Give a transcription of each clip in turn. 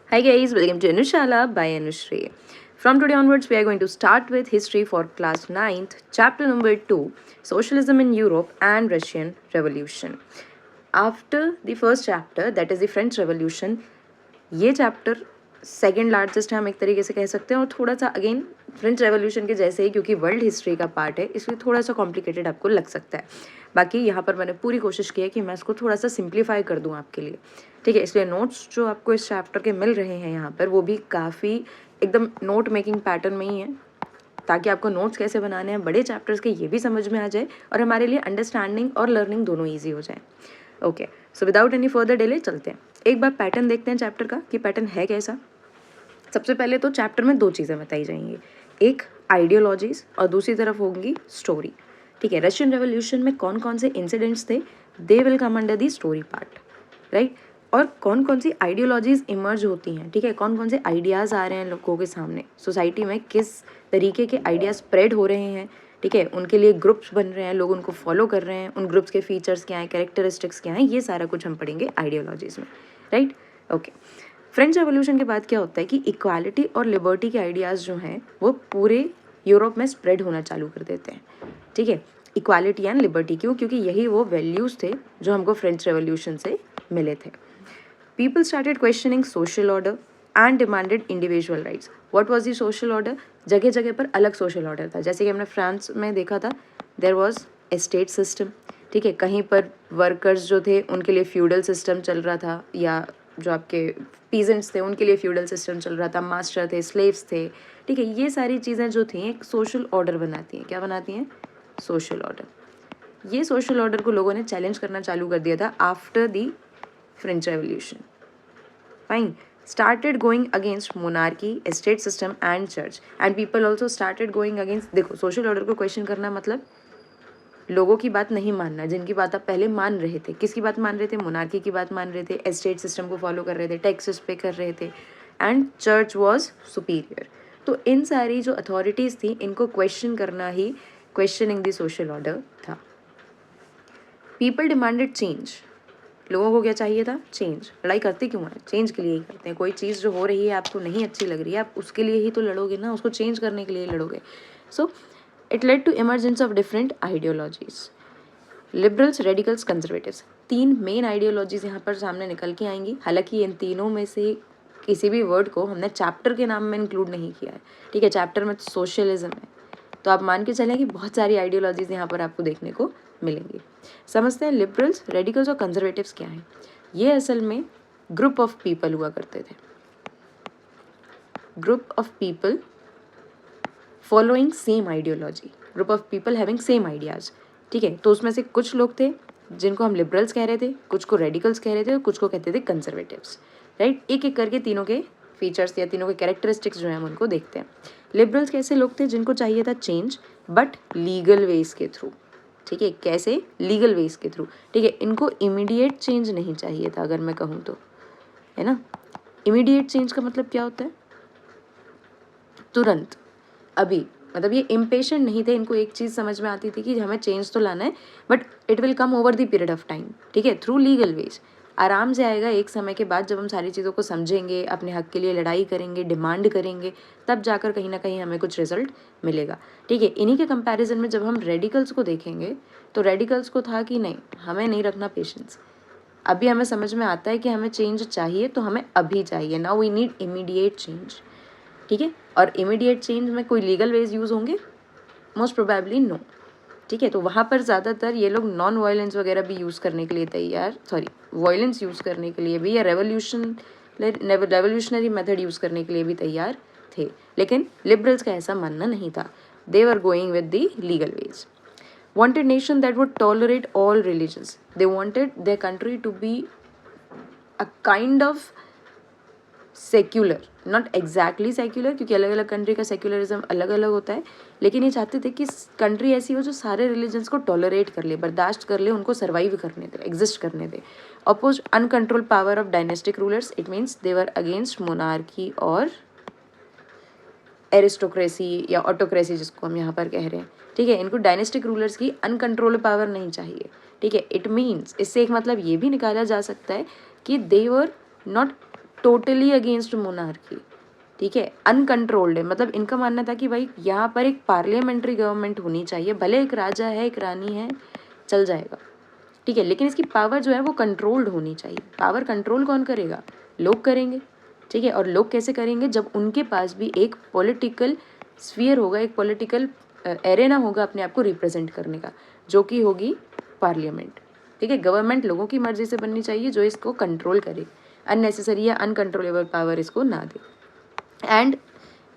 Hi guys, welcome to Anushala by Anushri. From today onwards, we are going to start with history for class 9th, chapter number 2, Socialism in Europe and Russian Revolution. After the first chapter, that is the French Revolution, ये chapter second largest है हम एक तरीके से कह सकते हैं और थोड़ा सा अगेन फ्रेंच रेवोल्यूशन के जैसे ही क्योंकि वर्ल्ड हिस्ट्री का पार्ट है इसलिए थोड़ा सा कॉम्प्लिकेटेड आपको लग सकता है। बाकी यहाँ पर मैंने पूरी कोशिश की है कि मैं इसको थोड़ा सा सिंप्लीफाई कर दूँ आपके लिए, ठीक है। इसलिए नोट्स जो आपको इस चैप्टर के मिल रहे हैं यहाँ पर वो भी काफ़ी एकदम नोट मेकिंग पैटर्न में ही है, ताकि आपको नोट्स कैसे बनाने हैं बड़े चैप्टर्स के ये भी समझ में आ जाए और हमारे लिए अंडरस्टैंडिंग और लर्निंग दोनों ईजी हो जाए। Okay, so without any further delay चलते हैं। एक बार पैटर्न देखते हैं चैप्टर का कि पैटर्न है कैसा। सबसे पहले तो चैप्टर में दो चीज़ें बताई जाएंगी, एक आइडियोलॉजीज और दूसरी तरफ होंगी स्टोरी, ठीक है। रशियन रेवोल्यूशन में कौन कौन से इंसिडेंट्स थे, they will come under the story part, right. और कौन कौन सी आइडियोलॉजीज इमर्ज होती हैं, ठीक है, कौन कौन से आइडियाज़ आ रहे हैं लोगों के सामने, सोसाइटी में किस तरीके के आइडिया स्प्रेड हो रहे हैं, ठीक है, उनके लिए ग्रुप्स बन रहे हैं, लोग उनको फॉलो कर रहे हैं, उन ग्रुप्स के फीचर्स क्या हैं, कैरेक्टरिस्टिक्स क्या हैं, ये सारा कुछ हम पढ़ेंगे आइडियोलॉजीज़ में, राइट। ओके, फ्रेंच रेवोल्यूशन के बाद क्या होता है कि इक्वालिटी और लिबर्टी के आइडियाज़ जो हैं वो पूरे यूरोप में स्प्रेड होना चालू कर देते हैं, ठीक है। इक्वालिटी एंड लिबर्टी क्यों, क्योंकि यही वो वैल्यूज़ थे जो हमको फ्रेंच रेवोल्यूशन से मिले थे। People started questioning social order and demanded individual rights. What was the social order? जगह जगह पर अलग सोशल ऑर्डर था, जैसे कि हमने फ्रांस में देखा था, देयर वॉज एस्टेट सिस्टम, ठीक है। कहीं पर वर्कर्स जो थे उनके लिए फ्यूडल सिस्टम चल रहा था, या जो आपके पीजेंट्स थे उनके लिए फ्यूडल सिस्टम चल रहा था, मास्टर थे, स्लेव्स थे, ठीक है। ये सारी चीज़ें जो थी एक सोशल ऑर्डर बनाती हैं, क्या बनाती हैं, सोशल ऑर्डर। ये सोशल ऑर्डर को लोगों ने चैलेंज करना चालू कर दिया था after the French Revolution. Fine. Started going against monarchy, estate system and church. And people also started going against, देखो सोशल ऑर्डर को क्वेश्चन करना मतलब लोगों की बात नहीं मानना, जिनकी बात आप पहले मान रहे थे। किसकी बात मान रहे थे, मोनार्की की बात मान रहे थे, एस्टेट सिस्टम को फॉलो कर रहे थे, टैक्सेस पे कर रहे थे, एंड चर्च वॉज सुपीरियर। तो इन सारी जो अथॉरिटीज़ थी इनको क्वेश्चन करना ही क्वेश्चनिंग द सोशल ऑर्डर था। पीपल डिमांडेड चेंज, लोगों को क्या चाहिए था, चेंज। लड़ाई करते क्यों हैं, चेंज के लिए ही करते हैं। कोई चीज़ जो हो रही है आपको नहीं अच्छी लग रही है, आप उसके लिए ही तो लड़ोगे ना, उसको चेंज करने के लिए लड़ोगे। So it led to emergence of different ideologies, liberals, radicals, conservatives. तीन मेन आइडियोलॉजीज यहाँ पर सामने निकल के आएंगी। हालांकि इन तीनों में से किसी भी वर्ड को हमने चैप्टर के नाम में इंक्लूड नहीं किया है, ठीक है। चैप्टर में सोशलिज्म है, तो आप मान के चलें कि बहुत सारी आइडियोलॉजीज यहाँ पर आपको देखने को मिलेंगी। समझते हैं लिबरल्स, रेडिकल्स और कंजर्वेटिव्स क्या हैं। ये असल में ग्रुप ऑफ पीपल हुआ करते थे, group of people following same ideology, group of people having same ideas, ठीक है। तो उसमें से कुछ लोग थे जिनको हम लिबरल्स कह रहे थे, कुछ को रेडिकल्स कह रहे थे और कुछ को कहते थे कंजर्वेटिव्स, राइट। एक एक करके तीनों के फीचर्स या तीनों के कैरेक्टरिस्टिक्स जो हैं हम उनको देखते हैं। लिबरल्स कैसे लोग थे, जिनको चाहिए था चेंज बट लीगल वेज के थ्रू, ठीक है। कैसे, लीगल वेज के थ्रू, ठीक है। इनको इमीडिएट चेंज नहीं चाहिए था, अगर मैं कहूँ तो, है ना। इमीडिएट चेंज का मतलब क्या होता है, तुरंत, अभी, मतलब ये इम्पेशेंट नहीं थे। इनको एक चीज़ समझ में आती थी कि हमें चेंज तो लाना है but it will come over the period of time, ठीक है, थ्रू लीगल वेज। आराम से आएगा एक समय के बाद, जब हम सारी चीज़ों को समझेंगे, अपने हक के लिए लड़ाई करेंगे, डिमांड करेंगे, तब जाकर कहीं ना कहीं हमें कुछ रिजल्ट मिलेगा, ठीक है। इन्हीं के कंपैरिजन में जब हम रेडिकल्स को देखेंगे तो रेडिकल्स को था कि नहीं, हमें नहीं रखना पेशेंस, अभी हमें समझ में आता है कि हमें चेंज चाहिए तो हमें अभी चाहिए, now we need immediate change, ठीक है। और इमीडिएट चेंज में कोई लीगल वेज यूज़ होंगे, मोस्ट प्रोबेबली नो, ठीक है। तो वहाँ पर ज़्यादातर ये लोग नॉन वायलेंस वगैरह भी यूज़ करने के लिए तैयार, सॉरी वायलेंस यूज़ करने के लिए भी, या रेवोल्यूशनरी मेथड यूज़ करने के लिए भी तैयार थे। लेकिन लिबरल्स का ऐसा मानना नहीं था, they were going with the legal ways. wanted nation that would tolerate all religions, they wanted their country to be a kind of secular, not exactly secular, क्योंकि अलग अलग कंट्री का सेक्युलरिज्म अलग अलग होता है, लेकिन ये चाहते थे कि कंट्री ऐसी हो जो सारे रिलीजन्स को टॉलरेट कर ले, बर्दाश्त कर ले, उनको सर्वाइव करने दे, एग्जिस्ट करने दे। Oppose uncontrolled power of dynastic rulers, it means they were against monarchy और एरिस्टोक्रेसी या ऑटोक्रेसी जिसको हम यहाँ पर कह रहे हैं, ठीक है। इनको डायनेस्टिक रूलर्स की अनकंट्रोल पावर नहीं चाहिए, ठीक है। इट मीन्स, इससे एक मतलब ये भी निकाला जा सकता है कि they were not totally against monarchy, ठीक है, अनकंट्रोल्ड है। मतलब इनका मानना था कि भाई यहाँ पर एक पार्लियामेंट्री गवर्नमेंट होनी चाहिए, भले एक राजा है एक रानी है चल जाएगा, ठीक है, लेकिन इसकी पावर जो है वो कंट्रोल्ड होनी चाहिए। पावर कंट्रोल कौन करेगा? लोग करेंगे, ठीक है। और लोग कैसे करेंगे? जब उनके पास भी एक पॉलिटिकल स्फीयर होगा, एक पॉलिटिकल एरेना होगा अपने आप को रिप्रेजेंट करने का, जो कि होगी पार्लियामेंट, ठीक है। गवर्नमेंट लोगों की मर्जी से बननी चाहिए जो इसको कंट्रोल करे, अननेसेसरी या अनकंट्रोलेबल पावर इसको ना दे। एंड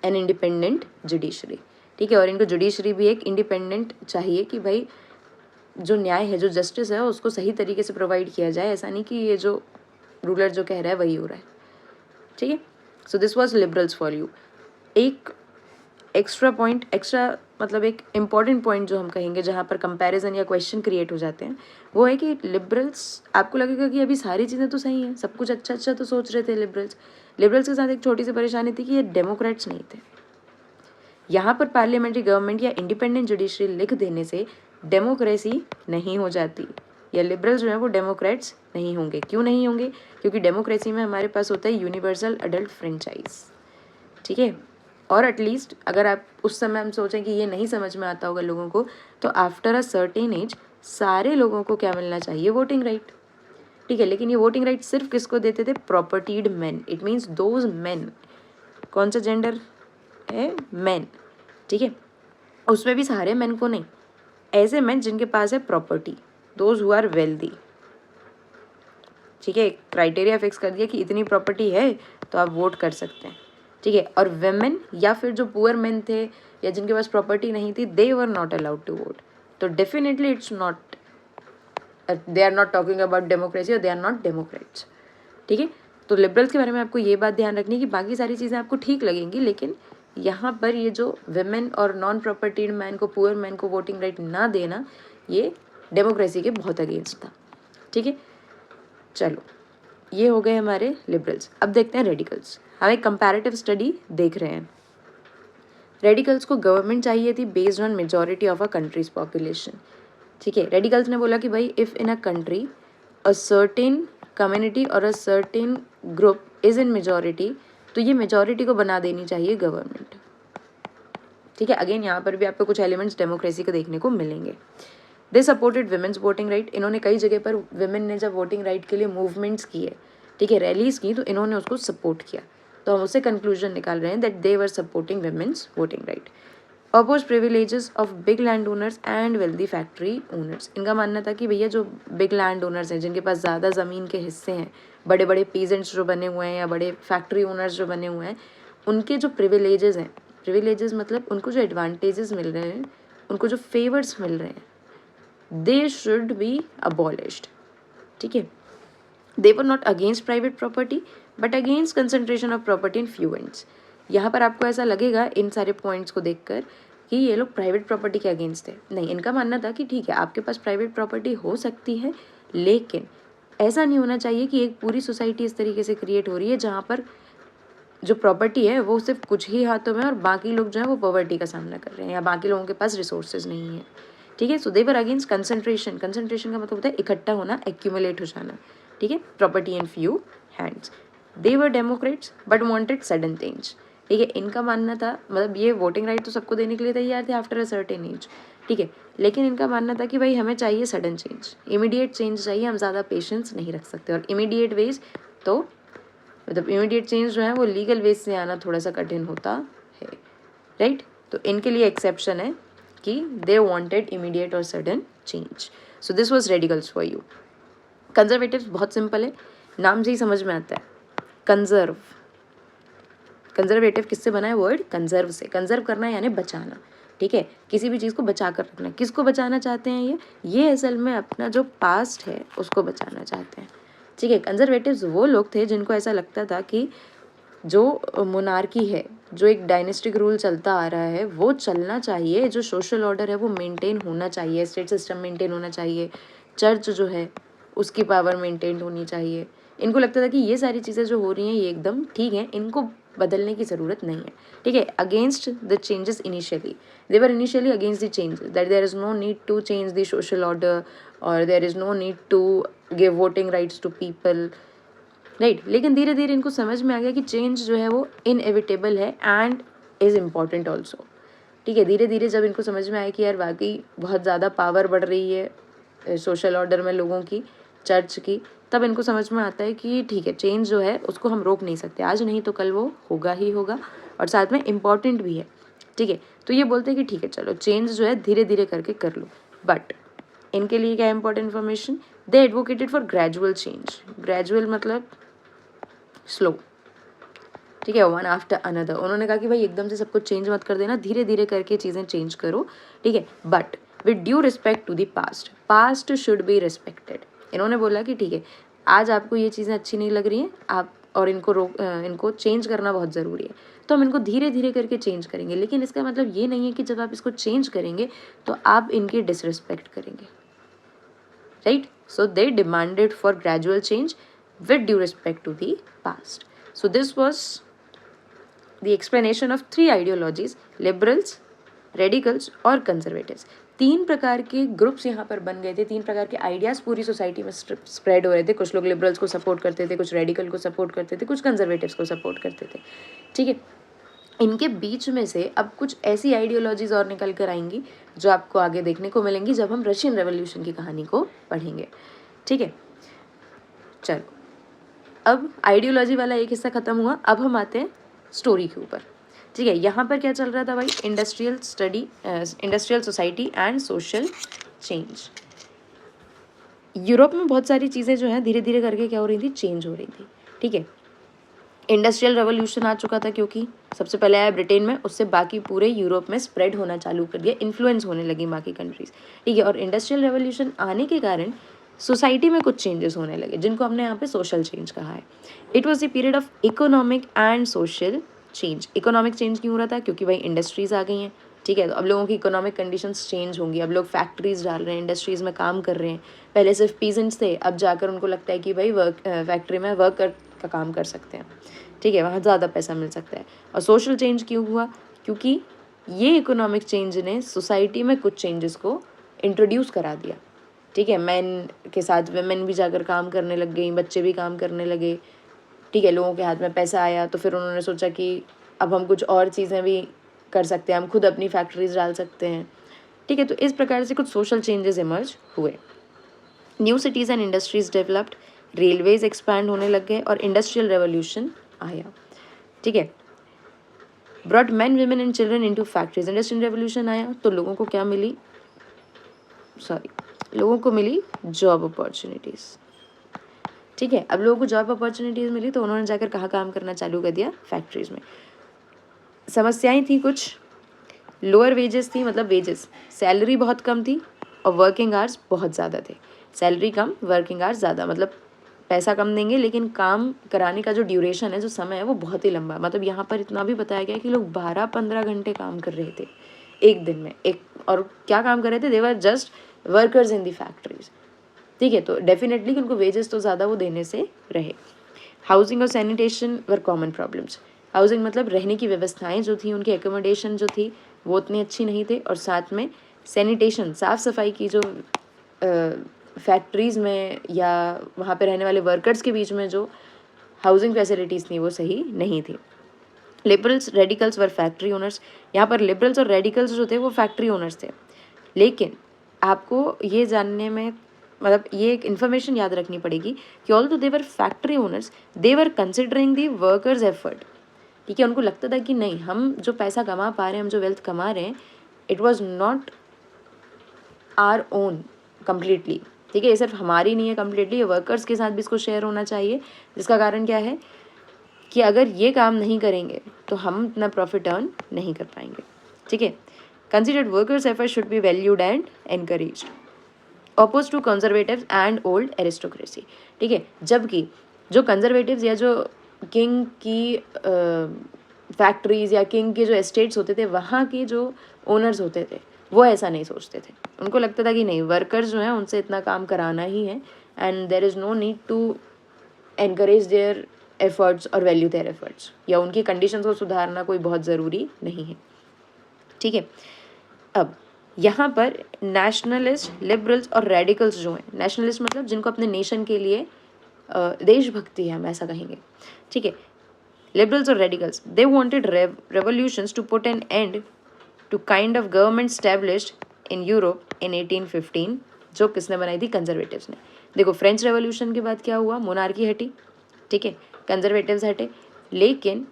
एन इंडिपेंडेंट जुडिशरी, ठीक है। और इनको जुडिशरी भी एक इंडिपेंडेंट चाहिए कि भाई जो न्याय है, जो जस्टिस है, उसको सही तरीके से प्रोवाइड किया जाए, ऐसा नहीं कि ये जो रूलर जो कह रहा है वही हो रहा है, ठीक है। So this was liberals for you. एक एक्स्ट्रा पॉइंट, एक्स्ट्रा मतलब एक इम्पॉर्टेंट पॉइंट जो हम कहेंगे जहाँ पर कंपैरिजन या क्वेश्चन क्रिएट हो जाते हैं, वो है कि लिबरल्स, आपको लगेगा कि अभी सारी चीज़ें तो सही हैं, सब कुछ अच्छा अच्छा तो सोच रहे थे लिबरल्स। लिबरल्स के साथ एक छोटी सी परेशानी थी कि ये डेमोक्रेट्स नहीं थे। यहाँ पर पार्लियामेंट्री गवर्नमेंट या इंडिपेंडेंट जुडिशरी लिख देने से डेमोक्रेसी नहीं हो जाती, या लिबरल्स जो है वो डेमोक्रेट्स नहीं होंगे। क्यों नहीं होंगे? क्योंकि डेमोक्रेसी में हमारे पास होता है यूनिवर्सल अडल्ट फ्रेंचाइज, ठीक है। और एटलीस्ट अगर आप उस समय हम सोचें कि ये नहीं समझ में आता होगा लोगों को, तो आफ्टर अ सर्टेन एज सारे लोगों को क्या मिलना चाहिए? वोटिंग राइट, ठीक है। लेकिन ये वोटिंग राइट सिर्फ किसको देते थे? Propertied man, it means those man, कौन सा जेंडर है? मैन, ठीक है। उसमें भी सारे मैन को नहीं, ऐसे मैन जिनके पास है property, those who are wealthy, ठीक है। क्राइटेरिया फिक्स कर दिया कि इतनी प्रॉपर्टी है तो आप वोट कर सकते हैं, ठीक है। और वेमेन या फिर जो पुअर मैन थे या जिनके पास प्रॉपर्टी नहीं थी, they were not allowed to vote. तो definitely it's not, they are not talking about democracy और दे आर नॉट डेमोक्रेट्स, ठीक है। तो लिबरल्स के बारे में आपको ये बात ध्यान रखनी है कि बाकी सारी चीज़ें आपको ठीक लगेंगी, लेकिन यहाँ पर ये जो वेमेन और नॉन प्रॉपर्टीड मैन को, पुअर मैन को वोटिंग राइट ना देना, ये डेमोक्रेसी के बहुत अगेंस्ट था, ठीक है। चलो, ये हो गए हमारे लिबरल्स। अब देखते हैं रेडिकल्स। हम एक कंपैरेटिव स्टडी देख रहे हैं। रेडिकल्स को गवर्नमेंट चाहिए थी based on majority of a country's population, ठीक है। रेडिकल्स ने बोला कि भाई if in a country a certain community और a certain group is in majority, तो ये मेजॉरिटी को बना देनी चाहिए गवर्नमेंट, ठीक है। अगेन यहाँ पर भी आपको कुछ एलिमेंट्स डेमोक्रेसी के देखने को मिलेंगे। They supported women's voting right, इन्होंने कई जगह पर विमेन ने जब वोटिंग राइट के लिए मूवमेंट्स किए, ठीक है, रैलीज की, तो इन्होंने उसको सपोर्ट किया। तो हम उससे कंक्लूजन निकाल रहे हैं that they were supporting women's voting right. Oppose privileges of big land owners and wealthy factory owners, इनका मानना था कि भैया जो बिग लैंड ओनर्स हैं, जिनके पास ज़्यादा ज़मीन के हिस्से हैं, बड़े बड़े पीजेंट्स जो बने हुए हैं या बड़े फैक्ट्री ओनर्स जो बने हुए हैं, उनके जो प्रिविलेजेस हैं, प्रिविलेजेस मतलब उनको जो एडवांटेजेस मिल रहे हैं, उनको जो फेवर्स मिल रहे हैं, दे शुड बी अबॉलिश्ड, ठीक है। They were not against private property but against concentration of property in few hands. यहाँ पर आपको ऐसा लगेगा इन सारे पॉइंट्स को देखकर कि ये लोग प्राइवेट प्रॉपर्टी के अगेंस्ट थे। नहीं, इनका मानना था कि ठीक है, आपके पास प्राइवेट प्रॉपर्टी हो सकती है, लेकिन ऐसा नहीं होना चाहिए कि एक पूरी सोसाइटी इस तरीके से क्रिएट हो रही है जहाँ पर जो प्रॉपर्टी है वो सिर्फ कुछ ही हाथों में और बाकी लोग जो है वो पॉवर्टी का सामना कर रहे हैं या बाकी लोगों के पास रिसोर्सेज नहीं है, ठीक है। सो दे वर अगेंस्ट कंसंट्रेशन, कंसंट्रेशन का मतलब होता है इकट्ठा होना, एक्यूमुलेट हो जाना, ठीक है, property in few hands. They were Democrats but wanted sudden change, ठीक है। इनका मानना था, मतलब ये वोटिंग राइट तो सबको देने के लिए तैयार थे आफ्टर अ सर्टेन एज, ठीक है, लेकिन इनका मानना था कि भाई हमें चाहिए सडन चेंज, इमीडिएट चेंज चाहिए, हम ज़्यादा पेशेंस नहीं रख सकते। और इमीडिएट वेज तो मतलब इमीडिएट चेंज जो है वो लीगल वेज से आना थोड़ा सा कठिन होता है, राइट। तो इनके लिए एक्सेप्शन है कि दे वांटेड इमीडिएट और sudden change. So this was radicals for you. Conservatives बहुत सिंपल है, नाम से ही समझ में आता है, कंजर्व। कंजर्वेटिव किससे बना है? वर्ड कंजर्व से। कंजर्व करना यानी बचाना, ठीक है, किसी भी चीज़ को बचा कर रखना। किसको बचाना चाहते हैं? ये असल में अपना जो पास्ट है उसको बचाना चाहते हैं, ठीक है। कंजर्वेटिव्स वो लोग थे जिनको ऐसा लगता था कि जो मोनार्की है, जो एक डायनेस्टिक रूल चलता आ रहा है वो चलना चाहिए, जो सोशल ऑर्डर है वो मेंटेन होना चाहिए, स्टेट सिस्टम मेंटेन होना चाहिए, चर्च जो है उसकी पावर मेंटेन होनी चाहिए। इनको लगता था कि ये सारी चीज़ें जो हो रही हैं ये एकदम ठीक है, इनको बदलने की ज़रूरत नहीं है, ठीक है। Against the changes initially, they were initially against the changes, that there is no need to change the social order और there is no need to give voting rights to people, right. लेकिन धीरे धीरे इनको समझ में आ गया कि change जो है वो इनएविटेबल है एंड इज़ इम्पॉर्टेंट ऑल्सो। ठीक है, धीरे धीरे जब इनको समझ में आया कि यार वाकई बहुत ज़्यादा पावर बढ़ रही है सोशल ऑर्डर में लोगों की, चर्च की, तब इनको समझ में आता है कि ठीक है, चेंज जो है उसको हम रोक नहीं सकते, आज नहीं तो कल वो होगा ही होगा और साथ में इम्पॉर्टेंट भी है। ठीक है, तो ये बोलते हैं कि ठीक है चलो चेंज जो है धीरे धीरे करके कर लो। बट इनके लिए क्या important information, they advocated for gradual change. Gradual मतलब स्लो। ठीक है, वन आफ्टर अनदर। उन्होंने कहा कि भाई एकदम से सब कुछ चेंज मत कर देना, धीरे धीरे करके चीज़ें चेंज करो। ठीक है, but with due respect to the past, past should be respected. इन्होंने बोला कि ठीक है, आज आपको ये चीज़ें अच्छी नहीं लग रही हैं, आप और इनको चेंज करना बहुत ज़रूरी है, तो हम इनको धीरे धीरे करके चेंज करेंगे। लेकिन इसका मतलब ये नहीं है कि जब आप इसको चेंज करेंगे तो आप इनकी डिसरिस्पेक्ट करेंगे। Right, so they demanded for gradual change with due respect to the past. So this was the explanation of three ideologies, liberals, radicals और conservatives। तीन प्रकार के ग्रुप्स यहाँ पर बन गए थे, तीन प्रकार के आइडियाज़ पूरी सोसाइटी में स्प्रेड हो रहे थे। कुछ लोग लिबरल्स को सपोर्ट करते थे, कुछ रेडिकल को सपोर्ट करते थे, कुछ कंजर्वेटिव्स को सपोर्ट करते थे। ठीक है, इनके बीच में से अब कुछ ऐसी आइडियोलॉजीज और निकल कर आएंगी जो आपको आगे देखने को मिलेंगी जब हम रशियन रेवोल्यूशन की कहानी को पढ़ेंगे। ठीक है, चलो अब आइडियोलॉजी वाला एक हिस्सा खत्म हुआ, अब हम आते हैं स्टोरी के ऊपर। ठीक है, यहाँ पर क्या चल रहा था भाई, industrial society and social change. Europe में बहुत सारी चीज़ें जो हैं धीरे धीरे करके क्या हो रही थी, चेंज हो रही थी। ठीक है, इंडस्ट्रियल रेवोल्यूशन आ चुका था क्योंकि सबसे पहले आया ब्रिटेन में, उससे बाकी पूरे यूरोप में स्प्रेड होना चालू कर दिया, इन्फ्लुएंस होने लगी बाकी कंट्रीज। ठीक है, और इंडस्ट्रियल रेवोल्यूशन आने के कारण सोसाइटी में कुछ चेंजेस होने लगे जिनको हमने यहाँ पे सोशल चेंज कहा है। It was the period of economic and social change. Economic change क्यों हो रहा था, क्योंकि भाई इंडस्ट्रीज आ गई हैं। ठीक है, तो अब लोगों की इकोनॉमिक कंडीशंस चेंज होंगी, अब लोग फैक्ट्रीज डाल रहे हैं, इंडस्ट्रीज में काम कर रहे हैं। पहले सिर्फ पीजेंट्स थे, अब जाकर उनको लगता है कि भाई फैक्ट्री में वर्कर का काम कर सकते हैं। ठीक है, वहाँ ज़्यादा पैसा मिल सकता है। और सोशल चेंज क्यों हुआ, क्योंकि ये इकोनॉमिक चेंज ने सोसाइटी में कुछ चेंजेस को इंट्रोड्यूस करा दिया। ठीक है, मैन के साथ वेमेन भी जाकर काम करने लग गई, बच्चे भी काम करने लगे। ठीक है, लोगों के हाथ में पैसा आया तो फिर उन्होंने सोचा कि अब हम कुछ और चीज़ें भी कर सकते हैं, हम खुद अपनी फैक्ट्रीज डाल सकते हैं। ठीक है, तो इस प्रकार से कुछ सोशल चेंजेस इमर्ज हुए। New cities and industries developed, railways expand होने लग गए और इंडस्ट्रियल रेवोल्यूशन आया। ठीक है, brought man women and children into factories. Industrial revolution आया तो लोगों को क्या मिली, लोगों को मिली जॉब अपॉर्चुनिटीज़। ठीक है, अब लोगों को जॉब अपॉर्चुनिटीज़ मिली तो उन्होंने जाकर कहाँ काम करना चालू कर दिया, फैक्ट्रीज़ में। समस्याएं थी कुछ, लोअर वेजेस थी, मतलब वेजेस, सैलरी बहुत कम थी और वर्किंग आवर्स बहुत ज़्यादा थे। सैलरी कम, वर्किंग आवर्स ज़्यादा, मतलब पैसा कम देंगे लेकिन काम कराने का जो ड्यूरेशन है, जो समय है, वो बहुत ही लंबा। मतलब यहाँ पर इतना भी बताया गया कि लोग 12-15 घंटे काम कर रहे थे एक दिन में। और क्या काम कर रहे थे, they were just workers in the factories. ठीक है, तो डेफिनेटली उनको वेजेस तो ज़्यादा वो देने से रहे। हाउसिंग और सैनिटेशन वर कॉमन प्रॉब्लम्स। हाउसिंग मतलब रहने की व्यवस्थाएं जो थी, उनकी एकोमोडेशन जो थी वो उतनी अच्छी नहीं थे, और साथ में सैनिटेशन, साफ़ सफाई की जो फैक्ट्रीज़ में या वहाँ पे रहने वाले वर्कर्स के बीच में जो हाउसिंग फैसिलिटीज़ थी वो सही नहीं थी। लिबरल्स रेडिकल्स वर फैक्ट्री ओनर्स। यहाँ पर लिबरल्स और रेडिकल्स जो थे वो फैक्ट्री ओनर्स थे। लेकिन आपको ये जानने में, मतलब ये एक इन्फॉर्मेशन याद रखनी पड़ेगी कि although they were factory owners, they were considering the workers effort. ठीक है, उनको लगता था कि नहीं, हम जो पैसा कमा पा रहे हैं, हम जो वेल्थ कमा रहे हैं, it was not our own completely. ठीक है, ये सिर्फ हमारी नहीं है कम्प्लीटली, ये वर्कर्स के साथ भी इसको शेयर होना चाहिए। जिसका कारण क्या है कि अगर ये काम नहीं करेंगे तो हम इतना प्रॉफिट अर्न नहीं कर पाएंगे। ठीक है, considered workers effort should be valued and encouraged, oppose to conservatives and old aristocracy. ठीक है, जबकि जो कंजर्वेटिव्स या जो किंग की फैक्ट्रीज या किंग के जो एस्टेट्स होते थे, वहाँ के जो ओनर्स होते थे वो ऐसा नहीं सोचते थे। उनको लगता था कि नहीं, वर्कर्स जो हैं उनसे इतना काम कराना ही है and there is no need to encourage their efforts और वैल्यू देयर एफर्ट्स, या उनकी कंडीशंस को सुधारना कोई बहुत ज़रूरी नहीं है। ठीक है, अब यहाँ पर नेशनलिस्ट, लिबरल्स और रेडिकल्स जो हैं, नेशनलिस्ट मतलब जिनको अपने नेशन के लिए देशभक्ति है, हम ऐसा कहेंगे, ठीक है। लिबरल्स और radicals, they wanted revolutions to put an end to kind of government established in Europe in 1815, जो किसने बनाई थी? कंजर्वेटिव्स ने। देखो फ्रेंच रेवोल्यूशन के बाद क्या हुआ? मोनार्की हटी, ठीक है, कंजर्वेटिव्स हटे, लेकिन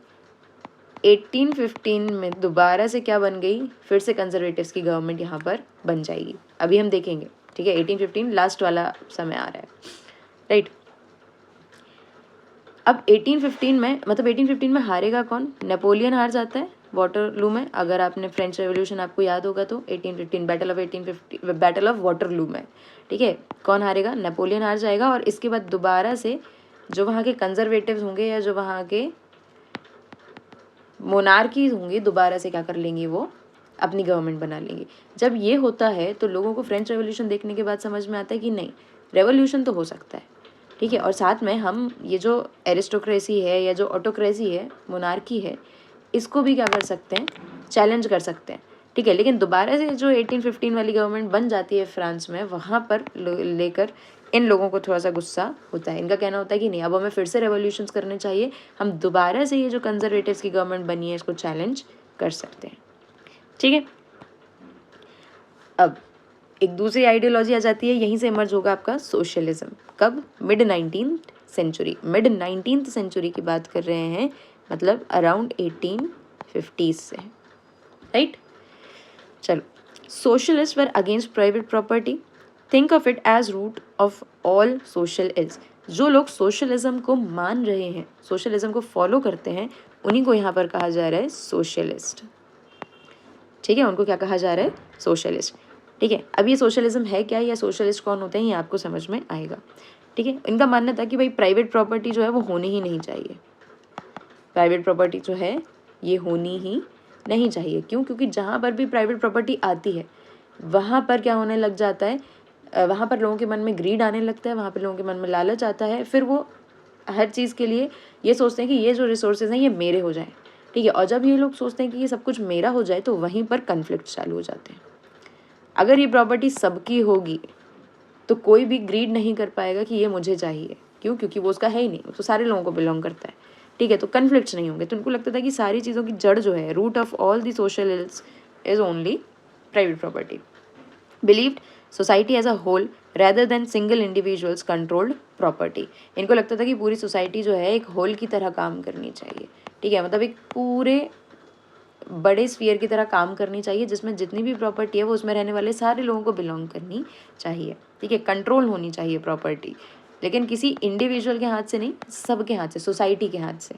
1815 में दोबारा से क्या बन गई? फिर से कंजर्वेटिव्स की गवर्नमेंट यहाँ पर बन जाएगी, अभी हम देखेंगे, ठीक है। 1815 लास्ट वाला समय आ रहा है, राइट। अब 1815 में, मतलब 1815 में हारेगा कौन? नेपोलियन हार जाता है वाटरलू में। अगर आपने फ्रेंच रेवोल्यूशन आपको याद होगा तो 1815 बैटल ऑफ वाटरलू में, ठीक है, कौन हारेगा? नेपोलियन हार जाएगा। और इसके बाद दोबारा से जो वहाँ के कंजर्वेटिव्स होंगे या जो वहाँ के मोनार्कीज होंगी, दोबारा से क्या कर लेंगी? वो अपनी गवर्नमेंट बना लेंगी। जब ये होता है तो लोगों को फ्रेंच रेवोल्यूशन देखने के बाद समझ में आता है कि नहीं, रेवोल्यूशन तो हो सकता है, ठीक है। और साथ में हम ये जो एरिस्टोक्रेसी है या जो ऑटोक्रेसी है, मोनार्की है, इसको भी क्या कर सकते हैं? चैलेंज कर सकते हैं, ठीक है। लेकिन दोबारा से जो 1815 वाली गवर्नमेंट बन जाती है फ्रांस में, वहाँ पर लेकर इन लोगों को थोड़ा सा गुस्सा होता है। इनका कहना होता है कि नहीं, अब हमें फिर से रेवोल्यूशंस करने चाहिए, हम दोबारा से ये जो कंजर्वेटिव्स की गवर्नमेंट बनी है इसको चैलेंज कर सकते हैं, ठीक है। अब एक दूसरी आइडियोलॉजी आ जाती है, यहीं से इमर्ज होगा आपका सोशलिज्म। कब? Mid 19th century. Mid 19th century की बात कर रहे हैं, मतलब अराउंड 1850s से, राइट। चलो, socialist were against private property, think of it as root of all social ills. जो लोग सोशलिज्म को मान रहे हैं, सोशलिज्म को फॉलो करते हैं, उन्हीं को यहाँ पर कहा जा रहा है सोशलिस्ट, ठीक है। उनको क्या कहा जा रहा है? सोशलिस्ट, ठीक है। अब ये सोशलिज्म है क्या या सोशलिस्ट कौन होते हैं, ये आपको समझ में आएगा, ठीक है। इनका मानना था कि भाई प्राइवेट प्रॉपर्टी जो है वो होनी ही नहीं चाहिए, प्राइवेट प्रॉपर्टी जो है ये होनी ही नहीं चाहिए। क्यों? क्योंकि जहाँ पर भी प्राइवेट प्रॉपर्टी आती है वहाँ पर क्या होने लग जाता है? वहाँ पर लोगों के मन में ग्रीड आने लगता है, वहाँ पर लोगों के मन में लालच आता है, फिर वो हर चीज़ के लिए ये सोचते हैं कि ये जो रिसोर्सेज हैं ये मेरे हो जाएं, ठीक है। और जब ये लोग सोचते हैं कि ये सब कुछ मेरा हो जाए तो वहीं पर कन्फ्लिक्ट चालू हो जाते हैं। अगर ये प्रॉपर्टी सबकी होगी तो कोई भी ग्रीड नहीं कर पाएगा कि ये मुझे चाहिए। क्यों? क्योंकि वो उसका है ही नहीं, तो सारे लोगों को बिलोंग करता है, ठीक है। तो कन्फ्लिक्ट्स नहीं होंगे। तो उनको लगता था कि सारी चीज़ों की जड़ जो है, root of all the social ills is only private property. Believed society as a whole rather than single individuals controlled property. इनको लगता था कि पूरी सोसाइटी जो है एक होल की तरह काम करनी चाहिए, ठीक है। मतलब एक पूरे बड़े स्फीयर की तरह काम करनी चाहिए, जिसमें जितनी भी प्रॉपर्टी है वो उसमें रहने वाले सारे लोगों को बिलोंग करनी चाहिए, ठीक है। कंट्रोल होनी चाहिए प्रॉपर्टी, लेकिन किसी इंडिविजुअल के हाथ से नहीं, सबके हाथ से, सोसाइटी के हाथ से।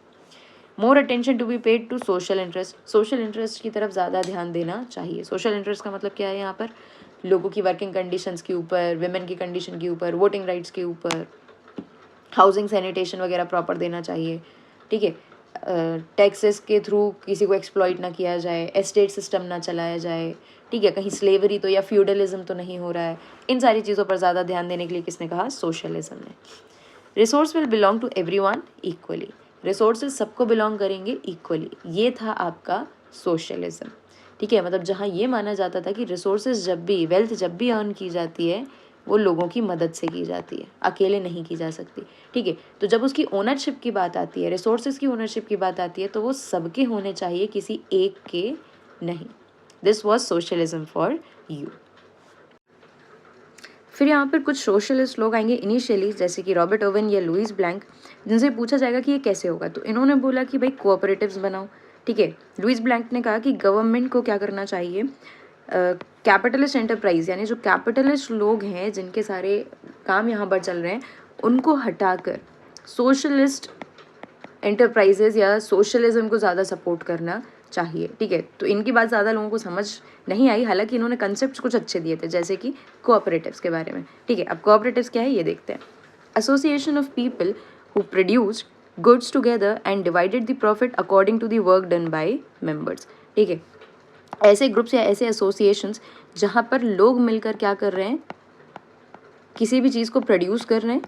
More attention to be paid to social interest, social interest की तरफ ज़्यादा ध्यान देना चाहिए। सोशल इंटरेस्ट का मतलब क्या है यहाँ पर? लोगों की वर्किंग कंडीशंस के ऊपर, विमेन की कंडीशन के ऊपर, वोटिंग राइट्स के ऊपर, हाउसिंग सैनिटेशन वगैरह प्रॉपर देना चाहिए, ठीक है। टैक्सेस के थ्रू किसी को एक्सप्लॉइट ना किया जाए, एस्टेट सिस्टम ना चलाया जाए, ठीक है। कहीं स्लेवरी तो या फ्यूडलिज्म तो नहीं हो रहा है। इन सारी चीज़ों पर ज़्यादा ध्यान देने के लिए किसने कहा? सोशलिज्म ने। Resource will belong to everyone equally, resources सबको बिलोंग करेंगे इक्वली, ये था आपका सोशलिज्म, ठीक है। मतलब जहाँ ये माना जाता था कि रिसोर्सेज जब भी, वेल्थ जब भी अर्न की जाती है वो लोगों की मदद से की जाती है, अकेले नहीं की जा सकती, ठीक है। तो जब उसकी ओनरशिप की बात आती है, रिसोर्सेज की ओनरशिप की बात आती है, तो वो सबके होने चाहिए, किसी एक के नहीं। This was socialism for you. फिर यहाँ पर कुछ सोशलिस्ट लोग आएंगे इनिशियली, जैसे कि रॉबर्ट ओवन या लुइस ब्लैंक, जिनसे पूछा जाएगा कि ये कैसे होगा, तो इन्होंने बोला कि भाई कोऑपरेटिव्स बनाओ, ठीक है। लुइस ब्लैंक ने कहा कि गवर्नमेंट को क्या करना चाहिए? कैपिटलिस्ट एंटरप्राइज, यानी जो कैपिटलिस्ट लोग हैं जिनके सारे काम यहाँ पर चल रहे हैं, उनको हटाकर सोशलिस्ट एंटरप्राइजेज या सोशलिज्म को ज़्यादा सपोर्ट करना चाहिए, ठीक है। तो इनकी बात ज़्यादा लोगों को समझ नहीं आई, हालांकि इन्होंने कंसेप्ट कुछ अच्छे दिए थे, जैसे कि कोऑपरेटिव्स के बारे में, ठीक है। अब कोऑपरेटिव्स क्या है ये देखते हैं। Association of people who produced goods together and divided the profit according to the work done by members, ठीक है। ऐसे ग्रुप्स या ऐसे एसोसिएशंस जहाँ पर लोग मिलकर क्या कर रहे हैं? किसी भी चीज़ को प्रोड्यूस कर रहे हैं,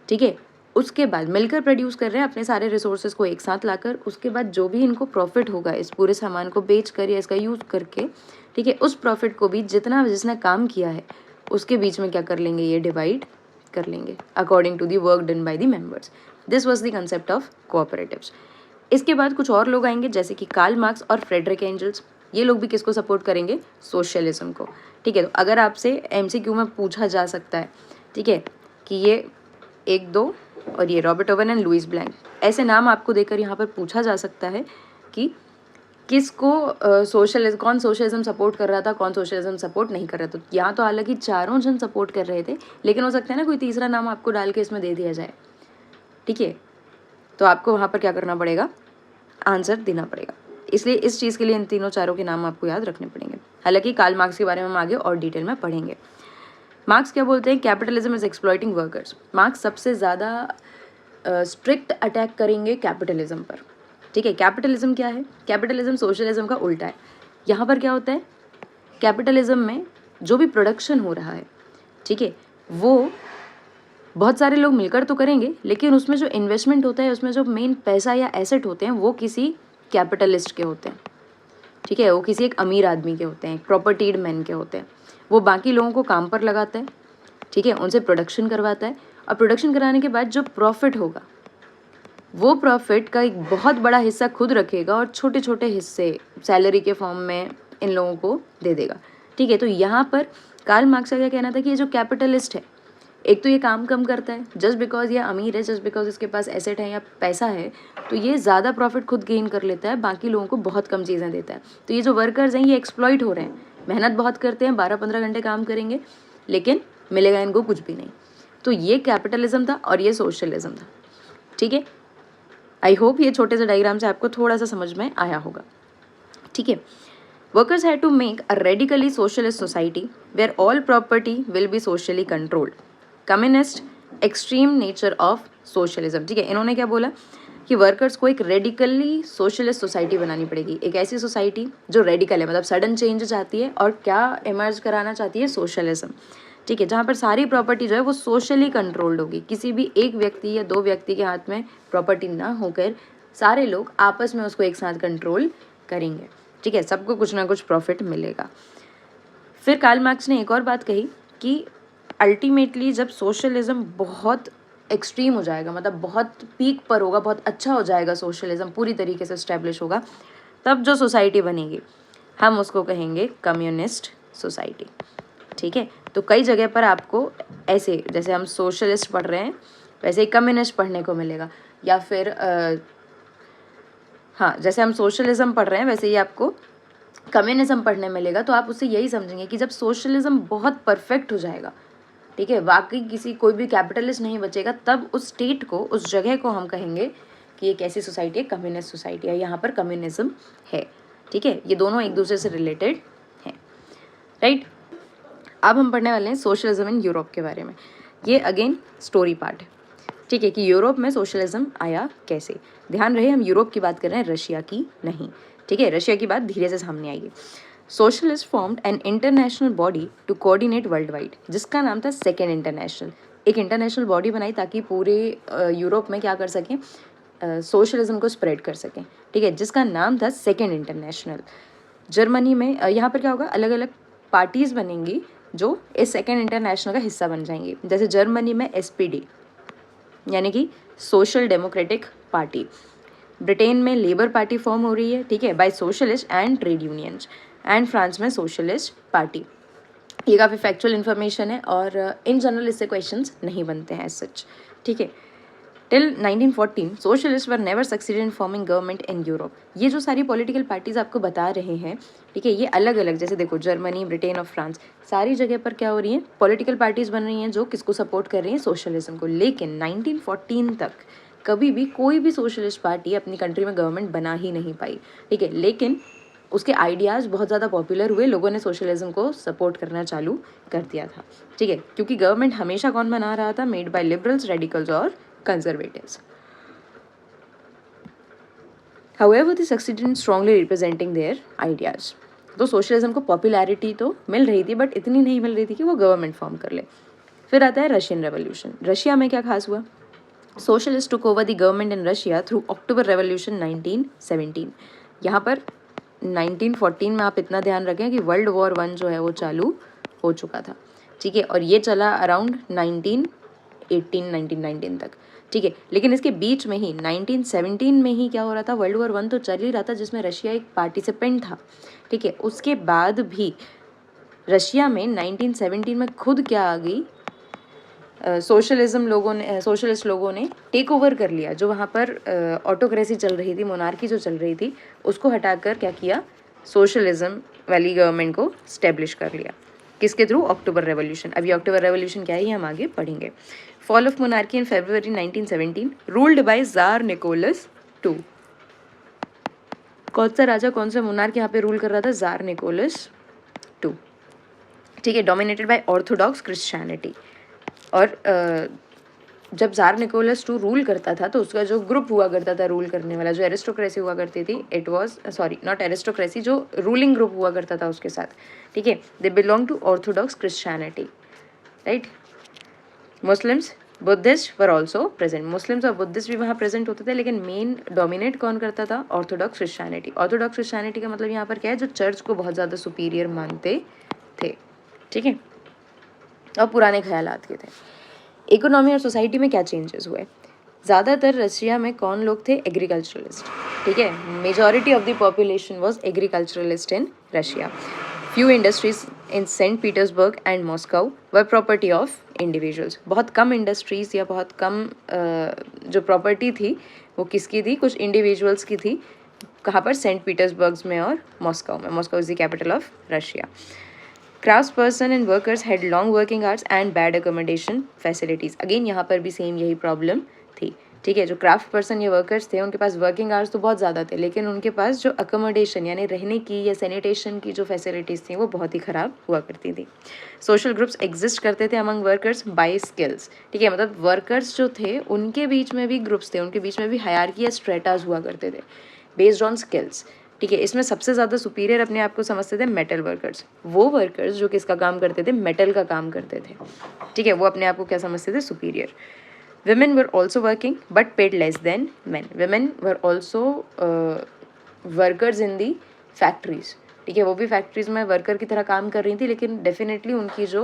ठीक है। उसके बाद मिलकर प्रोड्यूस कर रहे हैं अपने सारे रिसोर्सेज को एक साथ लाकर, उसके बाद जो भी इनको प्रॉफिट होगा इस पूरे सामान को बेच कर या इसका यूज़ करके, ठीक है, उस प्रॉफिट को भी जितना जिसने काम किया है उसके बीच में क्या कर लेंगे? ये डिवाइड कर लेंगे according to the work done by the members. This was the concept of cooperatives. इसके बाद कुछ और लोग आएंगे जैसे कि कार्ल मार्क्स और फ्रेडरिक एंजल्स। ये लोग भी किसको सपोर्ट करेंगे? सोशलिज्म को। ठीक है, तो अगर आपसे एमसीक्यू में पूछा जा सकता है, ठीक है, कि ये 1-2 और ये Robert Owen and Louis Blanc, ऐसे नाम आपको देकर यहाँ पर पूछा जा सकता है कि किसको कौन सोशलिज्म सपोर्ट कर रहा था, कौन सोशलिज्म सपोर्ट नहीं कर रहा था। यहाँ तो हालांकि चारों जन सपोर्ट कर रहे थे, लेकिन हो सकता है ना कोई तीसरा नाम आपको डाल के इसमें दे दिया जाए। ठीक है, तो आपको वहाँ पर क्या करना पड़ेगा? आंसर देना पड़ेगा। इसलिए इस चीज़ के लिए इन तीनों चारों के नाम आपको याद रखने पड़ेंगे। हालांकि कार्ल मार्क्स के बारे में हम आगे और डिटेल में पढ़ेंगे। मार्क्स क्या बोलते हैं? Capitalism is exploiting workers. Marks सबसे ज़्यादा स्ट्रिक्ट अटैक करेंगे कैपिटलिज्म पर। ठीक है, कैपिटलिज्म क्या है? कैपिटलिज्म सोशलिज्म का उल्टा है। यहाँ पर क्या होता है? कैपिटलिज्म में जो भी प्रोडक्शन हो रहा है, ठीक है, वो बहुत सारे लोग मिलकर तो करेंगे, लेकिन उसमें जो इन्वेस्टमेंट होता है, उसमें जो मेन पैसा या एसेट होते हैं, वो किसी कैपिटलिस्ट के होते हैं। ठीक है, वो किसी एक अमीर आदमी के होते हैं, एक प्रॉपर्टीड मैन के होते हैं। वो बाकी लोगों को काम पर लगाता है, ठीक है, उनसे प्रोडक्शन करवाता है, और प्रोडक्शन कराने के बाद जो प्रॉफिट होगा, वो प्रॉफिट का एक बहुत बड़ा हिस्सा खुद रखेगा और छोटे छोटे हिस्से सैलरी के फॉर्म में इन लोगों को दे देगा। ठीक है, तो यहाँ पर कार्ल मार्क्स का क्या कहना था कि ये जो कैपिटलिस्ट है, एक तो ये काम कम करता है, जस्ट बिकॉज ये अमीर है, जस्ट बिकॉज इसके पास एसेट है या पैसा है, तो ये ज़्यादा प्रॉफिट खुद गेन कर लेता है, बाकी लोगों को बहुत कम चीज़ें देता है। तो ये जो वर्कर्स हैं ये एक्सप्लॉइट हो रहे हैं, मेहनत बहुत करते हैं, 12-15 घंटे काम करेंगे, लेकिन मिलेगा इनको कुछ भी नहीं। तो ये कैपिटलिज्म था और ये सोशलिज्म था। ठीक है, आई होप ये छोटे से डायग्राम से आपको थोड़ा सा समझ में आया होगा। ठीक है, workers had to make a radically socialist society where all property will be socially controlled. Communist extreme nature of socialism. ठीक है, इन्होंने क्या बोला कि वर्कर्स को एक रेडिकली सोशलिस्ट सोसाइटी बनानी पड़ेगी, एक ऐसी सोसाइटी जो रेडिकल है, मतलब सडन चेंज चाहती है और क्या इमर्ज कराना चाहती है? सोशलिज्म। ठीक है, जहाँ पर सारी प्रॉपर्टी जो है वो सोशली कंट्रोल्ड होगी, किसी भी एक व्यक्ति या 2 व्यक्ति के हाथ में प्रॉपर्टी ना होकर सारे लोग आपस में उसको एक साथ कंट्रोल करेंगे। ठीक है, सबको कुछ ना कुछ प्रॉफिट मिलेगा। फिर कार्ल मार्क्स ने एक और बात कही कि अल्टीमेटली जब सोशलिज्म बहुत एक्सट्रीम हो जाएगा, मतलब बहुत पीक पर होगा, बहुत अच्छा हो जाएगा, सोशलिज्म पूरी तरीके से इस्टेब्लिश होगा, तब जो सोसाइटी बनेगी हम उसको कहेंगे कम्युनिस्ट सोसाइटी। ठीक है, तो कई जगह पर आपको ऐसे, जैसे हम सोशलिस्ट पढ़ रहे हैं वैसे ही कम्युनिस्ट पढ़ने को मिलेगा, या फिर हाँ, जैसे हम सोशलिज्म पढ़ रहे हैं वैसे ही आपको कम्युनिज्म पढ़ने मिलेगा। तो आप उससे यही समझेंगे कि जब सोशलिज्म बहुत परफेक्ट हो जाएगा, ठीक है, वाकई किसी कोई भी कैपिटलिस्ट नहीं बचेगा, तब उस स्टेट को, उस जगह को हम कहेंगे कि एक ऐसी सोसाइटी है, कम्युनिस्ट सोसाइटी है, यहाँ पर कम्युनिज्म है। ठीक है, ये दोनों एक दूसरे से रिलेटेड हैं, राइट। अब हम पढ़ने वाले हैं सोशलिज्म इन यूरोप के बारे में। ये अगेन स्टोरी पार्ट है। ठीक है, कि यूरोप में सोशलिज्म आया कैसे। ध्यान रहे हम यूरोप की बात कर रहे हैं, रशिया की नहीं। ठीक है, रशिया की बात धीरे से सामने आएगी। Socialist formed an international body to coordinate world wide, जिसका नाम था सेकेंड इंटरनेशनल। एक इंटरनेशनल बॉडी बनाई ताकि पूरे यूरोप में क्या कर सकें, सोशलिज्म को स्प्रेड कर सकें। ठीक है, जिसका नाम था सेकेंड इंटरनेशनल। जर्मनी में यहाँ पर क्या होगा, अलग अलग पार्टीज़ बनेंगी जो इस सेकेंड इंटरनेशनल का हिस्सा बन जाएंगी। जैसे जर्मनी में SPD यानी कि सोशल डेमोक्रेटिक पार्टी, ब्रिटेन में लेबर पार्टी फॉर्म हो रही है, ठीक है, by socialist and trade unions, and France में सोशलिस्ट पार्टी। ये काफ़ी फैक्चुअल इन्फॉर्मेशन है और इन जनरल इससे क्वेश्चंस नहीं बनते हैं एज सच। ठीक है, till 1914 socialist were never succeeded in forming government in Europe. ये जो सारी पॉलिटिकल पार्टीज आपको बता रहे हैं, ठीक है, ये अलग अलग, जैसे देखो जर्मनी, ब्रिटेन और फ्रांस, सारी जगह पर क्या हो रही हैं, पॉलिटिकल पार्टीज बन रही हैं जो किसको सपोर्ट कर रही हैं, सोशलिज्म को। लेकिन 1914 तक कभी भी कोई भी सोशलिस्ट पार्टी अपनी कंट्री में गवर्नमेंट बना ही नहीं पाई। ठीक है, लेकिन उसके आइडियाज़ बहुत ज़्यादा पॉपुलर हुए, लोगों ने सोशलिज्म को सपोर्ट करना चालू कर दिया था। ठीक है, क्योंकि गवर्नमेंट हमेशा कौन बना रहा था, मेड बाय लिबरल्स, रेडिकल्स और conservatives. However, they succeeded in strongly representing their ideas. तो सोशलिज्म को पॉपुलैरिटी तो मिल रही थी, बट इतनी नहीं मिल रही थी कि वो गवर्नमेंट फॉर्म कर ले। फिर आता है रशियन रेवोल्यूशन। रशिया में क्या खास हुआ, socialist took over the government in Russia through October revolution 1917। यहाँ पर 1914 में आप इतना ध्यान रखें कि वर्ल्ड वॉर 1 जो है वो चालू हो चुका था। ठीक है, और ये चला अराउंड 19 1919 तक, ठीक है। लेकिन इसके बीच में ही 1917 में ही क्या हो रहा था, वर्ल्ड वॉर 1 तो चल ही रहा था जिसमें रशिया एक पार्टिसिपेंट था, ठीक है। उसके बाद भी रशिया में 1917 में खुद क्या आ गई, सोशलिस्ट लोगों ने टेक ओवर कर लिया। जो वहाँ पर ऑटोक्रेसी चल रही थी, मोनार्की जो चल रही थी, उसको हटाकर क्या किया, सोशलिज्म वाली गवर्नमेंट को स्टेब्लिश कर लिया। किसके थ्रू, अक्टूबर रेवोल्यूशन। अभी अक्टूबर रेवोल्यूशन क्या है ये हम आगे पढ़ेंगे। Fall of monarchy in February 1917, ruled by tsar Nicholas two. कौन सा राजा, कौन सा मोनार्क यहाँ पे रूल कर रहा था, जार निकोलस टू, ठीक है। Dominated by Orthodox Christianity. और जब जार निकोलस टू रूल करता था तो उसका जो ग्रुप हुआ करता था रूल करने वाला, जो एरिस्टोक्रेसी हुआ करती थी, इट वाज नॉट एरिस्टोक्रेसी, जो रूलिंग ग्रुप हुआ करता था उसके साथ, ठीक है, they belong to Orthodox Christianity, right. Muslims, Buddhist were also present. Muslims और बुद्धिस्ट भी वहाँ प्रेजेंट होते थे, लेकिन मेन डोमिनेट कौन करता था, ऑर्थोडॉक्स क्रिश्चियनिटी। ऑर्थोडॉक्स क्रिश्चियनिटी का मतलब यहाँ पर क्या है, जो चर्च को बहुत ज़्यादा सुपीरियर मानते थे, ठीक है, और पुराने ख्यालात के थे। इकोनॉमी और सोसाइटी में क्या चेंजेस हुए, ज़्यादातर रशिया में कौन लोग थे, एग्रीकल्चरलिस्ट, ठीक है। Majority of the population was agriculturalist in Russia. Few industries in Saint Petersburg and Moscow were property of individuals. बहुत कम इंडस्ट्रीज़ या बहुत कम जो प्रॉपर्टी थी वो किसकी थी, कुछ इंडिविजुअल्स की थी। कहाँ पर, सेंट पीटर्सबर्ग में और मॉस्को में। Moscow is the capital of Russia. Craftsperson and workers had long working hours and bad accommodation facilities. Again यहाँ पर भी सेम यही प्रॉब्लम थी, ठीक है। जो क्राफ्ट पर्सन या वर्कर्स थे उनके पास वर्किंग आवर्स तो बहुत ज़्यादा थे, लेकिन उनके पास जो अकोमोडेशन यानी रहने की या सैनिटेशन की जो फैसिलिटीज़ थी वो बहुत ही ख़राब हुआ करती थी। सोशल ग्रुप्स एग्जिस्ट करते थे अमंग वर्कर्स बाय स्किल्स, ठीक है। मतलब वर्कर्स जो थे उनके बीच में भी ग्रुप्स थे, उनके बीच में भी हायरार्की या स्ट्रेटास हुआ करते थे बेस्ड ऑन स्किल्स, ठीक है। इसमें सबसे ज़्यादा सुपीरियर अपने आप को समझते थे मेटल वर्कर्स। वो वर्कर्स जो किसका काम करते थे, मेटल का काम करते थे, ठीक है, वो अपने आप को क्या समझते थे, superior. women were also working but paid less than men. Women were also workers in the factories, ठीक है। वो भी फैक्ट्रीज में वर्कर की तरह काम कर रही थी, लेकिन डेफिनेटली उनकी जो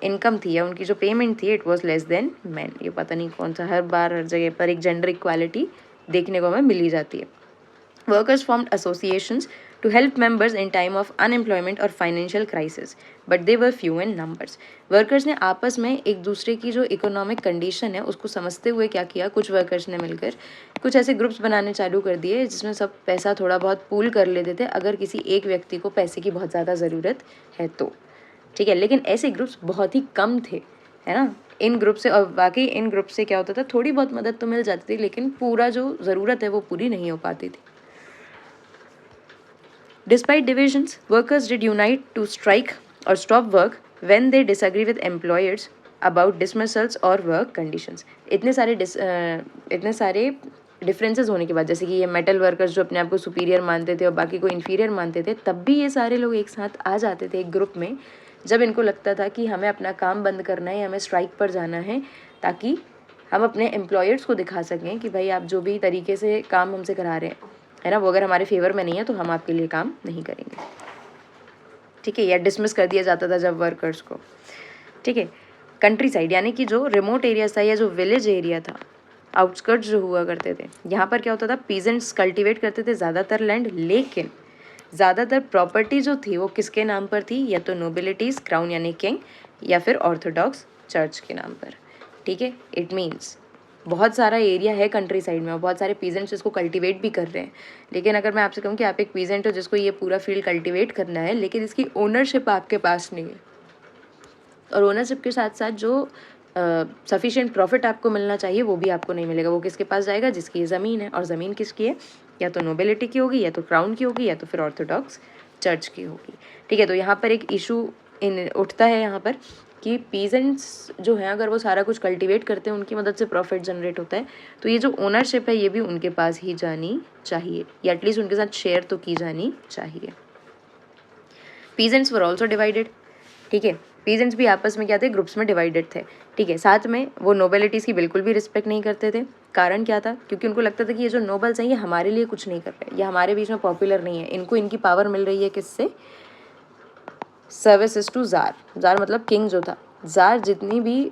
इनकम थी या उनकी जो पेमेंट थी, it was less than man. ये पता नहीं कौन सा, हर बार हर जगह पर एक जेंडर इक्वालिटी देखने को हमें मिली जाती है। Workers formed associations to help members in time of unemployment or financial crisis, but they were few in numbers. Workers ने आपस में एक दूसरे की जो इकोनॉमिक कंडीशन है उसको समझते हुए क्या किया, कुछ वर्कर्स ने मिलकर कुछ ऐसे ग्रुप्स बनाने चालू कर दिए जिसमें सब पैसा थोड़ा बहुत पूल कर लेते थे अगर किसी एक व्यक्ति को पैसे की बहुत ज़्यादा ज़रूरत है तो, ठीक है। लेकिन ऐसे ग्रुप्स बहुत ही कम थे, है ना। इन ग्रुप से, और बाकी इन ग्रुप से क्या होता था, थोड़ी बहुत मदद तो मिल जाती थी, लेकिन पूरा जो ज़रूरत है वो पूरी नहीं हो पाती थी। Despite divisions, workers did unite to strike or stop work when they disagree with employers about dismissals or work conditions. इतने सारे डिफरेंसेस होने के बाद, जैसे कि ये मेटल वर्कर्स जो अपने आप को सुपीरियर मानते थे और बाकी को इन्फीरियर मानते थे, तब भी ये सारे लोग एक साथ आ जाते थे एक ग्रुप में जब इनको लगता था कि हमें अपना काम बंद करना है, हमें स्ट्राइक पर जाना है, ताकि हम अपने एम्प्लॉयर्स को दिखा सकें कि भाई आप जो भी तरीके से काम हमसे करा रहे हैं, है ना, वो अगर हमारे फेवर में नहीं है तो हम आपके लिए काम नहीं करेंगे, ठीक है। या डिसमिस कर दिया जाता था जब वर्कर्स को, ठीक है। कंट्री साइड यानी कि जो रिमोट एरियाज था या जो विलेज एरिया था, आउटस्कर्ट्स जो हुआ करते थे, यहाँ पर क्या होता था, पीजेंट्स कल्टीवेट करते थे ज़्यादातर लैंड, लेकिन ज़्यादातर प्रॉपर्टी जो थी वो किसके नाम पर थी, या तो नोबिलिटीज़, क्राउन यानी किंग, या फिर ऑर्थोडॉक्स चर्च के नाम पर, ठीक है। इट मीन्स बहुत सारा एरिया है कंट्री साइड में और बहुत सारे पीजेंट्स इसको कल्टीवेट भी कर रहे हैं, लेकिन अगर मैं आपसे कहूँ कि आप एक पीजेंट हो जिसको ये पूरा फील्ड कल्टीवेट करना है, लेकिन इसकी ओनरशिप आपके पास नहीं है, और ओनरशिप के साथ साथ जो सफिशिएंट प्रॉफिट आपको मिलना चाहिए वो भी आपको नहीं मिलेगा। वो किसके पास जाएगा, जिसकी ये ज़मीन है, और ज़मीन किसकी है, या तो नोबिलिटी की होगी, या तो क्राउन की होगी, या तो फिर ऑर्थोडॉक्स चर्च की होगी, ठीक है। तो यहाँ पर एक इशू उठता है यहाँ पर कि पीजेंट्स जो हैं अगर वो सारा कुछ कल्टीवेट करते हैं, उनकी मदद से प्रॉफिट जनरेट होता है, तो ये जो ओनरशिप है ये भी उनके पास ही जानी चाहिए, या एटलीस्ट उनके साथ शेयर तो की जानी चाहिए। पीजेंट्स वर ऑल्सो डिवाइडेड, ठीक है। पीजेंट्स भी आपस में क्या थे, ग्रुप्स में डिवाइडेड थे, ठीक है। साथ में वो नोबेलिटीज़ की बिल्कुल भी रिस्पेक्ट नहीं करते थे। कारण क्या था, क्योंकि उनको लगता था कि ये जो नोबल्स हैं ये हमारे लिए कुछ नहीं कर रहे, ये हमारे बीच में पॉपुलर नहीं है, इनको इनकी पावर मिल रही है किससे, सर्विसेज टू जार। जार मतलब किंग जो था, जार जितनी भी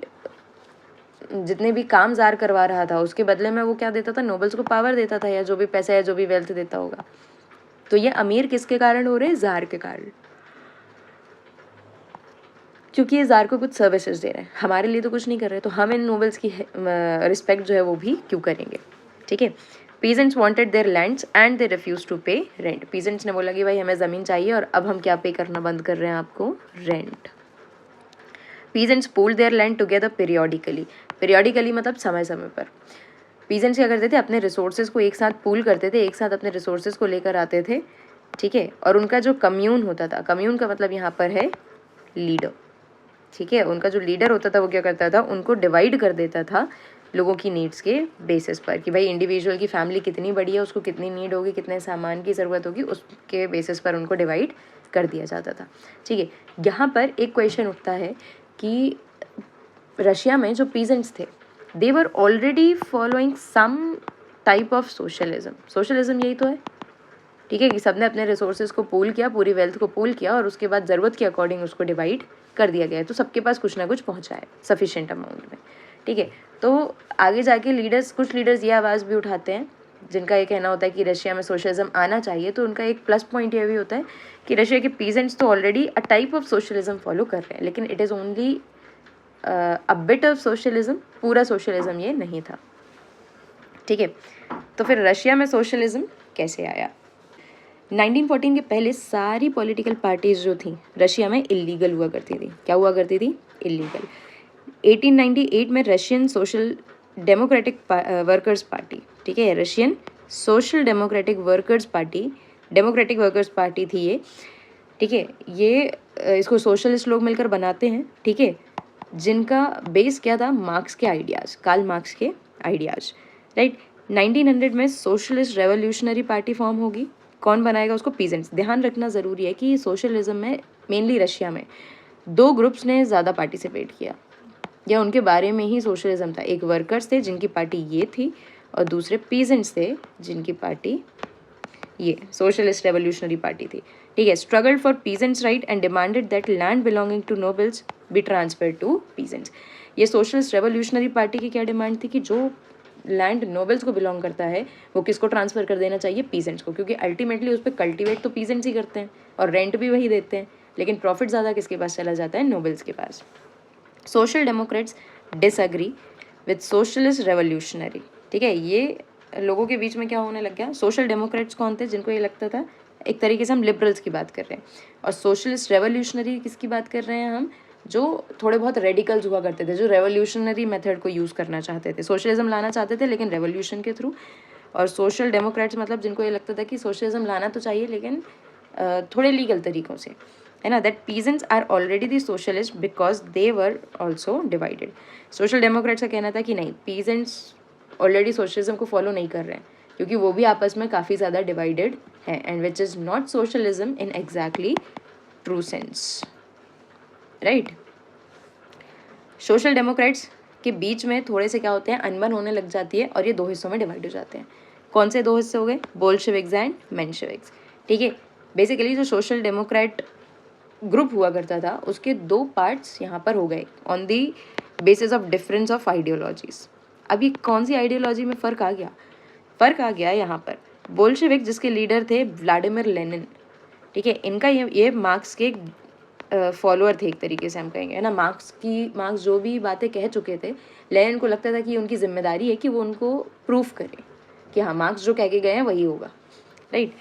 जितने भी काम जार करवा रहा था उसके बदले में वो क्या देता था, नोबल्स को पावर देता था, या जो भी पैसा या जो भी वेल्थ देता होगा। तो ये अमीर किसके कारण हो रहे हैं, जार के कारण, क्योंकि ये जार को कुछ सर्विसेज दे रहे हैं, हमारे लिए तो कुछ नहीं कर रहे, तो हम इन नोबल्स की रिस्पेक्ट जो है वो भी क्यों करेंगे। ठीक है। Peasants wanted their lands and they refuse to pay rent. Peasants ने बोला कि भाई हमें ज़मीन चाहिए और अब हम क्या पे करना बंद कर रहे हैं आपको, rent. Peasants pooled there land together periodically. Periodically मतलब समय समय पर। पीजेंट्स क्या करते थे, अपने रिसोर्सेज को एक साथ पूल करते थे, एक साथ अपने रिसोर्सेज को लेकर आते थे। ठीक है। और उनका जो कम्यून होता था, कम्यून का मतलब यहाँ पर है लीडर। ठीक है। उनका जो लीडर होता था वो क्या करता था, उनको डिवाइड कर देता था लोगों की नीड्स के बेसिस पर, कि भाई इंडिविजुअल की फैमिली कितनी बड़ी है, उसको कितनी नीड होगी, कितने सामान की ज़रूरत होगी, उसके बेसिस पर उनको डिवाइड कर दिया जाता था। ठीक है। यहाँ पर एक क्वेश्चन उठता है कि रशिया में जो पीजेंट्स थे they were already following some type of socialism. Socialism यही तो है। ठीक है, कि सबने अपने रिसोर्सेज को पूल किया, पूरी वेल्थ को पूल किया और उसके बाद ज़रूरत के अकॉर्डिंग उसको डिवाइड कर दिया गया है, तो सबके पास कुछ ना कुछ पहुंचा है सफिशिएंट अमाउंट में। ठीक है। तो आगे जाके लीडर्स, कुछ लीडर्स ये आवाज़ भी उठाते हैं जिनका ये कहना होता है कि रशिया में सोशलिज्म आना चाहिए। तो उनका एक प्लस पॉइंट ये भी होता है कि रशिया के पीजेंट्स तो already a type of socialism follow कर रहे हैं, लेकिन it is only a bit of socialism, पूरा सोशलिज्म ये नहीं था। ठीक है। तो फिर रशिया में सोशलिज्म कैसे आया। 1914 के पहले सारी पॉलिटिकल पार्टीज जो थी रशिया में इलीगल हुआ करती थी। क्या हुआ करती थी, इलीगल। 1898 में Russian social democratic workers party, ठीक है, Russian social democratic workers party, democratic workers party थी ये। ठीक है। ये इसको सोशलिस्ट लोग मिलकर बनाते हैं। ठीक है। जिनका बेस क्या था, मार्क्स के आइडियाज़, कार्ल मार्क्स के आइडियाज़। राइट। 1900 में सोशलिस्ट रेवोल्यूशनरी पार्टी फॉर्म होगी। कौन बनाएगा उसको, पीजेंट्स। ध्यान रखना ज़रूरी है कि सोशलिज्म में मेनली रशिया में दो ग्रुप्स ने ज़्यादा पार्टिसिपेट किया, या उनके बारे में ही सोशलिज्म था। एक वर्कर्स थे जिनकी पार्टी ये थी, और दूसरे पीजेंट्स थे जिनकी पार्टी ये सोशलिस्ट रेवोल्यूशनरी पार्टी थी। ठीक है। Struggled for peasants right and demanded that land belonging to nobles be transfer to peasants. ये सोशलिस्ट रेवोल्यूशनरी पार्टी की क्या डिमांड थी कि जो लैंड नोबल्स को बिलोंग करता है वो किसको ट्रांसफर कर देना चाहिए, पीजेंट्स को, क्योंकि अल्टीमेटली उस पर कल्टिवेट तो पीजेंट्स ही करते हैं और रेंट भी वही देते हैं, लेकिन प्रॉफिट ज़्यादा किसके पास चला जाता है, नोबल्स के पास। Social democrats disagree with socialist revolutionary. ठीक है। ये लोगों के बीच में क्या होने लग गया, सोशल डेमोक्रेट्स कौन थे, जिनको ये लगता था एक तरीके से हम लिबरल्स की बात कर रहे हैं, और सोशलिस्ट रेवोल्यूशनरी किसकी बात कर रहे हैं हम, जो थोड़े बहुत रेडिकल्स हुआ करते थे, जो रेवोल्यूशनरी मेथड को यूज़ करना चाहते थे, सोशलिज्म लाना चाहते थे लेकिन रेवोल्यूशन के थ्रू। और सोशल डेमोक्रेट्स मतलब जिनको ये लगता था कि सोशलिज्म लाना तो चाहिए लेकिन थोड़े लीगल तरीक़ों से, है ना, that peasants are already the socialist because they were also divided. Social Democrats का कहना था कि नहीं, पीजेंट्स ऑलरेडी सोशलिज्म को फॉलो नहीं कर रहे हैं क्योंकि वो भी आपस में काफ़ी ज़्यादा डिवाइडेड है, and which is not socialism in exactly true sense. Right. Social Democrats के बीच में थोड़े से क्या होते हैं, अनबन होने लग जाती है और ये दो हिस्सों में डिवाइड हो जाते हैं। कौन से दो हिस्से हो गए, बोल्शेविक्स एंड मेंशेविक्स। ठीक है। बेसिकली जो सोशल डेमोक्रेट ग्रुप हुआ करता था उसके दो पार्ट्स यहाँ पर हो गए on the basis of difference of ideologies. अभी कौन सी आइडियोलॉजी में फ़र्क आ गया, फ़र्क आ गया यहाँ पर। बोल्शेविक जिसके लीडर थे व्लादिमीर लेनिन। ठीक है। इनका ये मार्क्स के फॉलोअर थे एक तरीके से हम कहेंगे, है ना। मार्क्स जो भी बातें कह चुके थे, लेनिन को लगता था कि उनकी जिम्मेदारी है कि वो उनको प्रूफ करें कि हाँ मार्क्स जो कह के गए हैं वही होगा। राइट।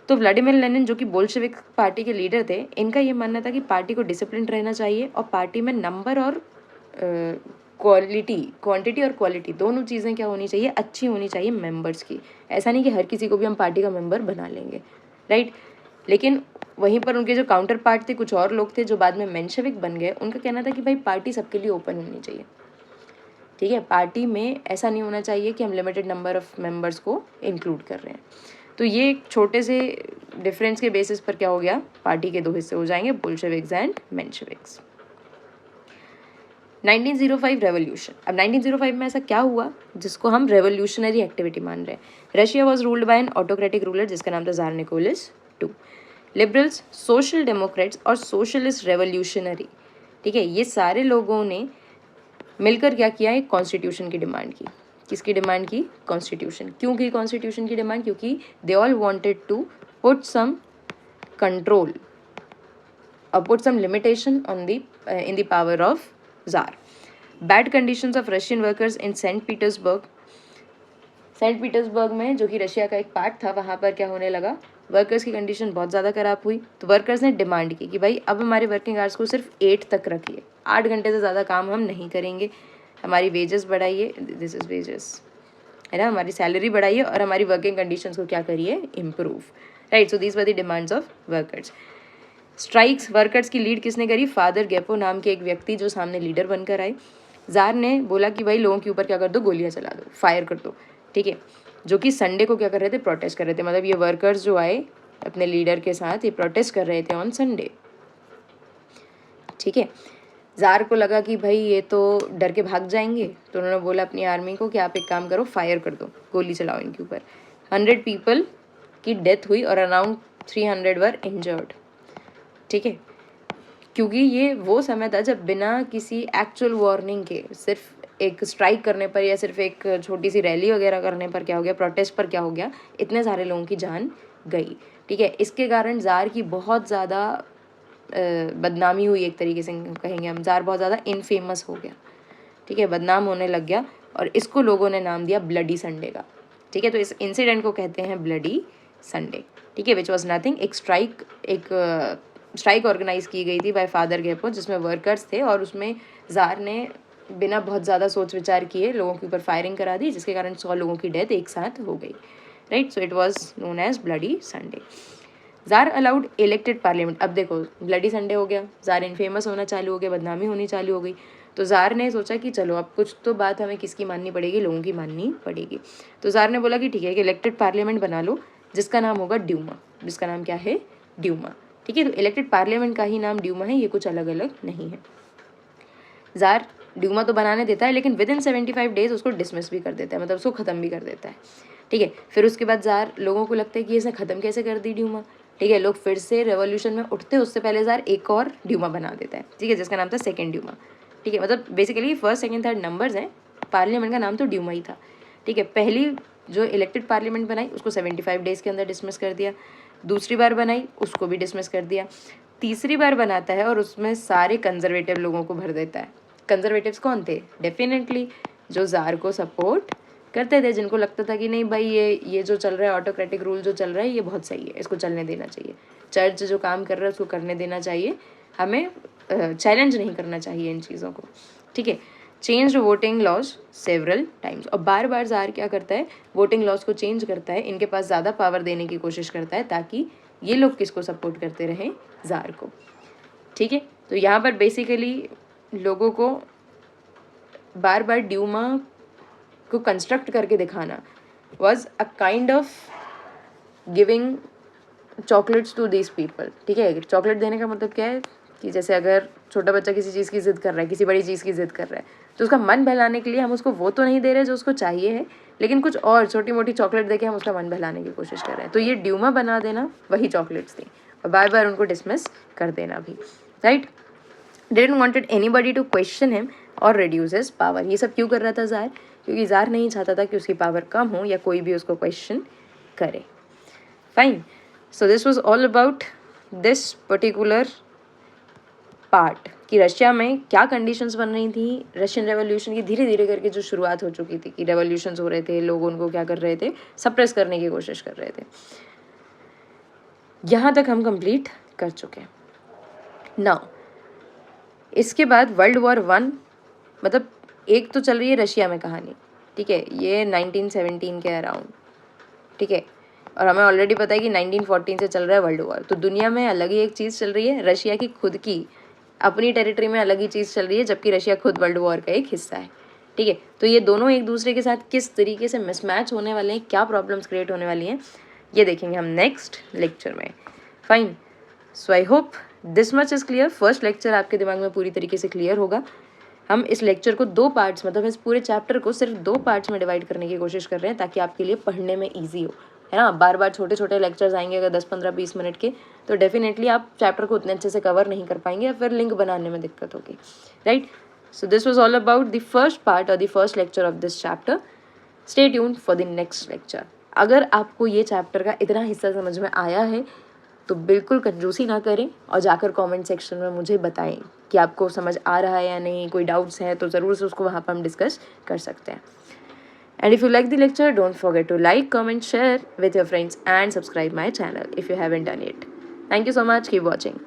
तो व्लादिमीर लेनिन जो कि बोल्शेविक पार्टी के लीडर थे, इनका ये मानना था कि पार्टी को डिसिप्लिन रहना चाहिए और पार्टी में नंबर और क्वांटिटी और क्वालिटी दोनों चीज़ें क्या होनी चाहिए, अच्छी होनी चाहिए मेंबर्स की। ऐसा नहीं कि हर किसी को भी हम पार्टी का मेंबर बना लेंगे। राइट। लेकिन वहीं पर उनके जो काउंटर पार्ट थे, कुछ और लोग थे जो बाद में मेंशेविक बन गए, उनका कहना था कि भाई पार्टी सबके लिए ओपन होनी चाहिए। ठीक है। पार्टी में ऐसा नहीं होना चाहिए कि हम लिमिटेड नंबर ऑफ मेंबर्स को इंक्लूड कर रहे हैं। तो ये एक छोटे से डिफरेंस के बेसिस पर क्या हो गया, पार्टी के दो हिस्से हो जाएंगे, बोल्शेविक्स एंड मेंशेविक्स। 1905 रेवोल्यूशन। अब 1905 में ऐसा क्या हुआ जिसको हम रेवोल्यूशनरी एक्टिविटी मान रहे हैं। Russia was ruled by an autocratic ruler जिसका नाम था Tsar Nicholas II। Liberals, social democrats और सोशलिस्ट रेवोल्यूशनरी, ठीक है, ये सारे लोगों ने मिलकर क्या किया, एक कॉन्स्टिट्यूशन की डिमांड की। किसकी डिमांड की? कॉन्स्टिट्यूशन। क्यों की कॉन्स्टिट्यूशन की डिमांड? क्योंकि they all wanted to put some control or put some limitation on the in the power of Tsar. Bad conditions of Russian workers in Saint Petersburg में, जो कि रशिया का एक पार्ट था, वहाँ पर क्या होने लगा, वर्कर्स की कंडीशन बहुत ज़्यादा ख़राब हुई। तो वर्कर्स ने डिमांड की कि भाई अब हमारे वर्किंग आवर्स को सिर्फ 8 तक रखिए, 8 घंटे से ज़्यादा काम हम नहीं करेंगे, हमारी वेजेस बढ़ाइए, दिस इज़ वेजेस, है ना, हमारी सैलरी बढ़ाइए और हमारी वर्किंग कंडीशंस को क्या करिए, improve, right. So these were the demands of workers. Strikes workers की लीड किसने करी? फादर गेपो नाम के एक व्यक्ति जो सामने लीडर बनकर आए। जार ने बोला कि भाई लोगों के ऊपर क्या कर दो, गोलियां चला दो, फायर कर दो, ठीक है। जो कि संडे को क्या कर रहे थे, प्रोटेस्ट कर रहे थे। मतलब ये वर्कर्स जो आए अपने लीडर के साथ, ये प्रोटेस्ट कर रहे थे ऑन संडे, ठीक है। जार को लगा कि भाई ये तो डर के भाग जाएंगे, तो उन्होंने बोला अपनी आर्मी को कि आप एक काम करो, फायर कर दो, गोली चलाओ इनके ऊपर। 100 पीपल की डेथ हुई और अराउंड 300 वर इंजर्ड, ठीक है। क्योंकि ये वो समय था जब बिना किसी एक्चुअल वार्निंग के सिर्फ एक स्ट्राइक करने पर या सिर्फ एक छोटी सी रैली वगैरह करने पर क्या हो गया, प्रोटेस्ट पर क्या हो गया, इतने सारे लोगों की जान गई, ठीक है। इसके कारण ज़ार की बहुत ज़्यादा बदनामी हुई, एक तरीके से कहेंगे हम, ज़ार बहुत ज़्यादा इनफेमस हो गया, ठीक है, बदनाम होने लग गया। और इसको लोगों ने नाम दिया ब्लडी संडे का, ठीक है। तो इस इंसिडेंट को कहते हैं ब्लडी संडे, ठीक है, विच वॉज नथिंग, एक स्ट्राइक ऑर्गेनाइज की गई थी बाय फादर गेपो, जिसमें वर्कर्स थे, और उसमें ज़ार ने बिना बहुत ज़्यादा सोच विचार किए लोगों के ऊपर फायरिंग करा दी, जिसके कारण 100 लोगों की डेथ एक साथ हो गई, right. So it was known as Bloody Sunday. Tsar allowed elected parliament. अब देखो ब्लडी संडे हो गया, ज़ार इनफेमस होना चालू हो गया, बदनामी होनी चालू हो गई, तो ज़ार ने सोचा कि चलो अब कुछ तो बात हमें किसकी माननी पड़ेगी, लोगों की माननी पड़ेगी। तो ज़ार ने बोला कि ठीक है कि इलेक्टेड पार्लियामेंट बना लो, जिसका नाम होगा ड्यूमा, जिसका नाम क्या है, ड्यूमा, ठीक है। तो इलेक्टेड पार्लियामेंट का ही नाम ड्यूमा है, ये कुछ अलग अलग नहीं है। ज़ार ड्यूमा तो बनाने देता है, लेकिन विद इन 75 डेज उसको डिसमिस भी कर देता है, मतलब उसको ख़त्म भी कर देता है, ठीक है। फिर उसके बाद ज़ार लोगों को लगता है कि इसने ख़त्म कैसे कर दी ड्यूमा, ठीक है। लोग फिर से रेवोल्यूशन में उठते, उससे पहले ज़ार एक और ड्यूमा बना देता है, ठीक है, जिसका नाम था सेकेंड ड्यूमा, ठीक है। मतलब basically first second third numbers हैं, पार्लियामेंट का नाम तो ड्यूमा ही था, ठीक है। पहली जो इलेक्टेड पार्लियामेंट बनाई उसको 75 डेज़ के अंदर डिसमिस कर दिया, दूसरी बार बनाई उसको भी डिसमिस कर दिया, तीसरी बार बनाता है और उसमें सारे कंजर्वेटिव लोगों को भर देता है। कंजर्वेटिव्स कौन थे? डेफिनेटली जो ज़ार को सपोर्ट करते थे, जिनको लगता था कि नहीं भाई ये जो चल रहा है, ऑटोक्रेटिक रूल जो चल रहा है, ये बहुत सही है, इसको चलने देना चाहिए, चर्च जो काम कर रहा है उसको करने देना चाहिए, हमें चैलेंज नहीं करना चाहिए इन चीज़ों को, ठीक है। Change voting laws several times, और बार बार ज़ार क्या करता है, वोटिंग लॉज को चेंज करता है, इनके पास ज़्यादा पावर देने की कोशिश करता है, ताकि ये लोग किसको सपोर्ट करते रहें, ज़ार को, ठीक है। तो यहाँ पर बेसिकली लोगों को बार बार ड्यूमा को कंस्ट्रक्ट करके दिखाना was a kind of giving chocolates to this people, ठीक है। चॉकलेट देने का मतलब क्या है कि जैसे अगर छोटा बच्चा किसी चीज़ की ज़िद कर रहा है, किसी बड़ी चीज़ की ज़िद कर रहा है, तो उसका मन बहलाने के लिए हम उसको वो तो नहीं दे रहे जो उसको चाहिए है, लेकिन कुछ और छोटी मोटी चॉकलेट देके हम उसका मन बहलाने की कोशिश कर रहे हैं। तो ये ड्यूमा बना देना वही चॉकलेट्स थी, और बार बार उनको डिसमिस कर देना भी, right. Didn't wanted anybody to question him और रिड्यूस हिज पावर। ये सब क्यों कर रहा था ज़ार? क्योंकि ज़ार नहीं चाहता था कि उसकी पावर कम हो या कोई भी उसको क्वेश्चन करे। Fine, so this was all about this particular part कि रशिया में क्या कंडीशंस बन रही थी, रशियन रेवोल्यूशन की धीरे धीरे करके जो शुरुआत हो चुकी थी, कि रेवोल्यूशंस हो रहे थे, लोग उनको क्या कर रहे थे, सप्रेस करने की कोशिश कर रहे थे। यहाँ तक हम कंप्लीट कर चुके हैं। नाउ इसके बाद वर्ल्ड वॉर 1, मतलब एक तो चल रही है रशिया में कहानी, ठीक है, ये 1917 के अराउंड, ठीक है, और हमें ऑलरेडी पता है कि 1914 से चल रहा है वर्ल्ड वॉर। तो दुनिया में अलग ही एक चीज़ चल रही है, रशिया की खुद की अपनी टेरिटरी में अलग ही चीज़ चल रही है, जबकि रशिया खुद वर्ल्ड वॉर का एक हिस्सा है, ठीक है। तो ये दोनों एक दूसरे के साथ किस तरीके से मिसमैच होने वाले हैं, क्या प्रॉब्लम्स क्रिएट होने वाली हैं, ये देखेंगे हम नेक्स्ट लेक्चर में। Fine, so I hope this much is clear. First lecture आपके दिमाग में पूरी तरीके से क्लियर होगा। हम इस लेक्चर को 2 पार्ट्स, मतलब इस पूरे चैप्टर को सिर्फ 2 पार्ट्स में डिवाइड करने की कोशिश कर रहे हैं, ताकि आपके लिए पढ़ने में ईजी हो, है ना। बार बार छोटे छोटे लेक्चर्स आएंगे अगर 10, 15, 20 मिनट के, तो डेफिनेटली आप चैप्टर को उतने अच्छे से कवर नहीं कर पाएंगे, या फिर लिंक बनाने में दिक्कत होगी, right. So this was all about the first part or the first lecture of this chapter. Stay tuned for the next lecture. अगर आपको ये चैप्टर का इतना हिस्सा समझ में आया है तो बिल्कुल कंजूसी ना करें और जाकर कमेंट सेक्शन में मुझे बताएं कि आपको समझ आ रहा है या नहीं, कोई डाउट्स हैं तो ज़रूर से उसको वहाँ पर हम डिस्कस कर सकते हैं. And if you like the lecture, don't forget to like, comment, share with your friends and subscribe my channel if you haven't done it. Thank you so much. Keep watching.